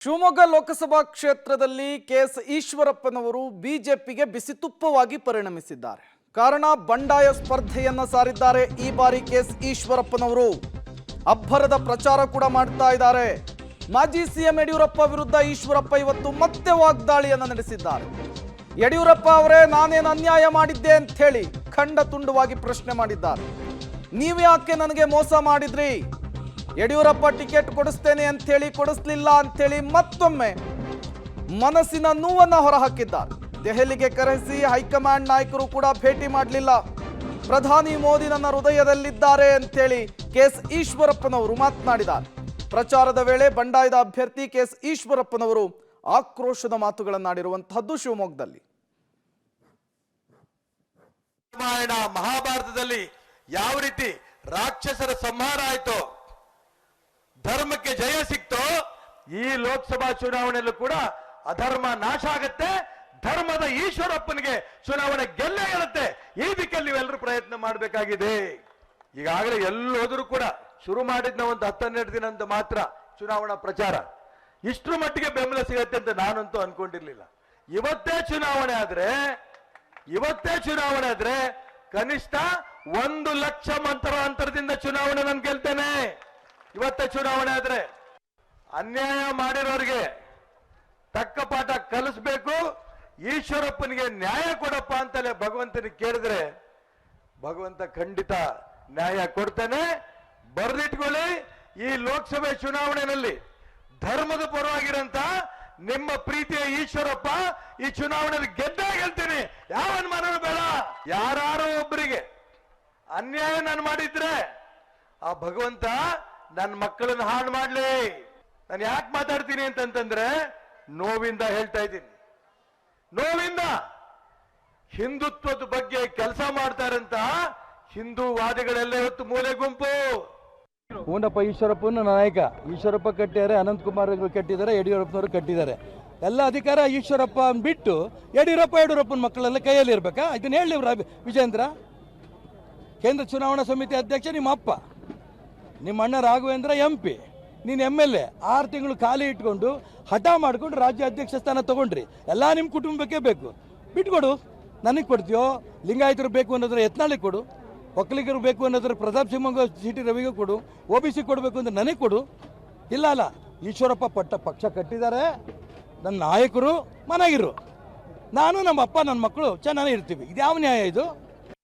ಶಿವಮೊಗ್ಗ ಲೋಕಸಭಾ ಕ್ಷೇತ್ರದಲ್ಲಿ ಕೆಎಸ್ ಈಶ್ವರಪ್ಪನವರು ಬಿಜೆಪಿಗೆ ಬಿಸಿ ತುಪ್ಪವಾಗಿ ಪರಿಣಮಿಸಿದ್ದಾರೆ. ಕಾರಣ ಬಂಡಾಯ ಸ್ಪರ್ಧೆಯನ್ನ ಸಾರಿದ್ದಾರೆ. ಈ ಬಾರಿ ಕೆಎಸ್ ಈಶ್ವರಪ್ಪನವರು ಅಬ್ಬರದ ಪ್ರಚಾರ ಕೂಡ ಮಾಡ್ತಾ ಇದ್ದಾರೆ. ಮಾಜಿ ಸಿಎಂ ಯಡಿಯೂರಪ್ಪ ವಿರುದ್ಧ ಈಶ್ವರಪ್ಪ ಇವತ್ತು ಮತ್ತೆ ವಾಗ್ದಾಳಿಯನ್ನು ನಡೆಸಿದ್ದಾರೆ. ಯಡಿಯೂರಪ್ಪ ಅವರೇ, ನಾನೇನು ಅನ್ಯಾಯ ಮಾಡಿದ್ದೆ ಅಂತ ಹೇಳಿ ಖಂಡ ತುಂಡವಾಗಿ ಪ್ರಶ್ನೆ ಮಾಡಿದ್ದಾರೆ. ನೀವು ಯಾಕೆ ನನಗೆ ಮೋಸ ಮಾಡಿದ್ರಿ? ಯಡಿಯೂರಪ್ಪ ಟಿಕೆಟ್ ಕೊಡಿಸ್ತೇನೆ ಅಂತ ಹೇಳಿ ಕೊಡಿಸ್ಲಿಲ್ಲ ಅಂತ ಹೇಳಿ ಮತ್ತೊಮ್ಮೆ ಮನಸ್ಸಿನ ನೋವನ್ನು ಹೊರಹಾಕಿದ್ದಾರೆ. ದೆಹಲಿಗೆ ಕರೆಸಿ ಹೈಕಮಾಂಡ್ ನಾಯಕರು ಕೂಡ ಭೇಟಿ ಮಾಡಲಿಲ್ಲ. ಪ್ರಧಾನಿ ಮೋದಿ ನನ್ನ ಹೃದಯದಲ್ಲಿದ್ದಾರೆ ಅಂತೇಳಿ ಕೆಎಸ್ ಈಶ್ವರಪ್ಪನವರು ಮಾತನಾಡಿದ್ದಾರೆ. ಪ್ರಚಾರದ ವೇಳೆ ಬಂಡಾಯದ ಅಭ್ಯರ್ಥಿ ಕೆಎಸ್ ಈಶ್ವರಪ್ಪನವರು ಆಕ್ರೋಶದ ಮಾತುಗಳನ್ನಾಡಿರುವಂತಹದ್ದು ಶಿವಮೊಗ್ಗದಲ್ಲಿ. ರಾಮಾಯಣ ಮಹಾಭಾರತದಲ್ಲಿ ಯಾವ ರೀತಿ ರಾಕ್ಷಸರ ಸಂಹಾರ ಆಯ್ತು, ಧರ್ಮಕ್ಕೆ ಜಯ ಸಿಕ್ತೋ, ಈ ಲೋಕಸಭಾ ಚುನಾವಣೆಯಲ್ಲೂ ಕೂಡ ಅಧರ್ಮ ನಾಶ ಆಗತ್ತೆ, ಧರ್ಮದ ಈಶ್ವರಪ್ಪನಿಗೆ ಚುನಾವಣೆ ಗೆಲ್ಲೇ ಗೆಲ್ಲುತ್ತೆ. ಈ ದಿಕ್ಕಲ್ಲಿ ನೀವೆಲ್ಲರೂ ಪ್ರಯತ್ನ ಮಾಡಬೇಕಾಗಿದೆ. ಈಗಾಗಲೇ ಎಲ್ಲೋದ್ರೂ ಕೂಡ ಶುರು ಮಾಡಿದ್ನ ಒಂದು 10-12 ದಿನ ಅಂತ ಮಾತ್ರ ಚುನಾವಣಾ ಪ್ರಚಾರ, ಇಷ್ಟರ ಮಟ್ಟಿಗೆ ಬೆಂಬಲ ಸಿಗತ್ತೆ ಅಂತ ನಾನಂತೂ ಅನ್ಕೊಂಡಿರ್ಲಿಲ್ಲ. ಇವತ್ತೇ ಚುನಾವಣೆ ಆದ್ರೆ ಕನಿಷ್ಠ 1 ಲಕ್ಷ ಮತರ ಅಂತರದಿಂದ ಚುನಾವಣೆ ನಾನು ಗೆಲ್ತೇನೆ. ಇವತ್ತೇ ಚುನಾವಣೆ ಆದ್ರೆ ಅನ್ಯಾಯ ಮಾಡಿರೋರಿಗೆ ತಕ್ಕ ಪಾಠ ಕಲಿಸ್ಬೇಕು, ಈಶ್ವರಪ್ಪನಿಗೆ ನ್ಯಾಯ ಕೊಡಪ್ಪ ಅಂತಲೇ ಭಗವಂತನಿಗೆ ಕೇಳಿದ್ರೆ ಭಗವಂತ ಖಂಡಿತ ನ್ಯಾಯ ಕೊಡ್ತಾನೆ. ಬರೆದಿಟ್ಕೊಳ್ಳಿ, ಈ ಲೋಕಸಭೆ ಚುನಾವಣೆಯಲ್ಲಿ ಧರ್ಮದ ಪರವಾಗಿರಂತ ನಿಮ್ಮ ಪ್ರೀತಿಯ ಈಶ್ವರಪ್ಪ ಈ ಚುನಾವಣೆಯಲ್ಲಿ ಗೆದ್ದೇ ಗೆಲ್ತೀನಿ, ಯಾವ ಅನುಮಾನನೂ ಬೇಡ. ಯಾರು ಒಬ್ಬರಿಗೆ ಅನ್ಯಾಯ ನಾನು ಮಾಡಿದ್ರೆ ಆ ಭಗವಂತ ನನ್ನ ಮಕ್ಕಳನ್ನ ಹಾಳು ಮಾಡ್ಲಿ. ನಾನು ಯಾಕೆ ಮಾತಾಡ್ತೀನಿ ಅಂತಂದ್ರೆ ನೋವಿಂದ ಹೇಳ್ತಾ ಇದ್ದೀನಿ, ನೋವಿಂದ. ಹಿಂದುತ್ವದ ಬಗ್ಗೆ ಕೆಲಸ ಮಾಡ್ತಾರಂತ ಹಿಂದೂವಾದಿಗಳೆಲ್ಲ ಇವತ್ತು ಮೂಲೆ ಗುಂಪು. ಹೂನಪ್ಪ, ಈಶ್ವರಪ್ಪನ ನಾಯಕ. ಈಶ್ವರಪ್ಪ ಕಟ್ಟಿದ್ದಾರೆ, ಅನಂತಕುಮಾರ್ ಕಟ್ಟಿದ್ದಾರೆ, ಯಡಿಯೂರಪ್ಪನವರು ಕಟ್ಟಿದ್ದಾರೆ. ಎಲ್ಲ ಅಧಿಕಾರ ಈಶ್ವರಪ್ಪ ಬಿಟ್ಟು ಯಡಿಯೂರಪ್ಪನ ಮಕ್ಕಳೆಲ್ಲ ಕೈಯಲ್ಲಿ ಇರ್ಬೇಕಾ? ಇದನ್ನ ಹೇಳಿ ವಿಜೇಂದ್ರ. ಕೇಂದ್ರ ಚುನಾವಣಾ ಸಮಿತಿ ಅಧ್ಯಕ್ಷ ನಿಮ್ಮ ಅಪ್ಪ, ನಿಮ್ಮ ಅಣ್ಣ ರಾಘವೇಂದ್ರ MP, ನೀನು MLA. 6 ತಿಂಗಳು ಖಾಲಿ ಇಟ್ಕೊಂಡು ಹಠ ಮಾಡಿಕೊಂಡು ರಾಜ್ಯ ಅಧ್ಯಕ್ಷ ಸ್ಥಾನ ತಗೊಂಡ್ರಿ. ಎಲ್ಲ ನಿಮ್ಮ ಕುಟುಂಬಕ್ಕೆ ಬೇಕು. ಬಿಟ್ಕೊಡು, ನನಗೆ ಕೊಡ್ತೀಯೋ? ಲಿಂಗಾಯತರು ಬೇಕು ಅನ್ನೋದ್ರೆ ಯತ್ನಾಳಿಗೆ ಕೊಡು, ಒಕ್ಕಲಿಗರು ಬೇಕು ಅನ್ನೋದ್ರೆ ಪ್ರತಾಪ್ ಸಿಂಹಗೂ CT ರವಿಗೂ ಕೊಡು, OBC ಕೊಡಬೇಕು ಅಂದ್ರೆ ನನಗೆ ಕೊಡು. ಇಲ್ಲ, ಈಶ್ವರಪ್ಪ ಪಕ್ಷ ಕಟ್ಟಿದ್ದಾರೆ, ನನ್ನ ನಾಯಕರು ಮನೆಗಿರು, ನಾನು ನಮ್ಮ ಅಪ್ಪ ನನ್ನ ಮಕ್ಕಳು ಚೆನ್ನಾಗಿ ಇರ್ತೀವಿ. ಇದು ಯಾವ ನ್ಯಾಯ ಇದು?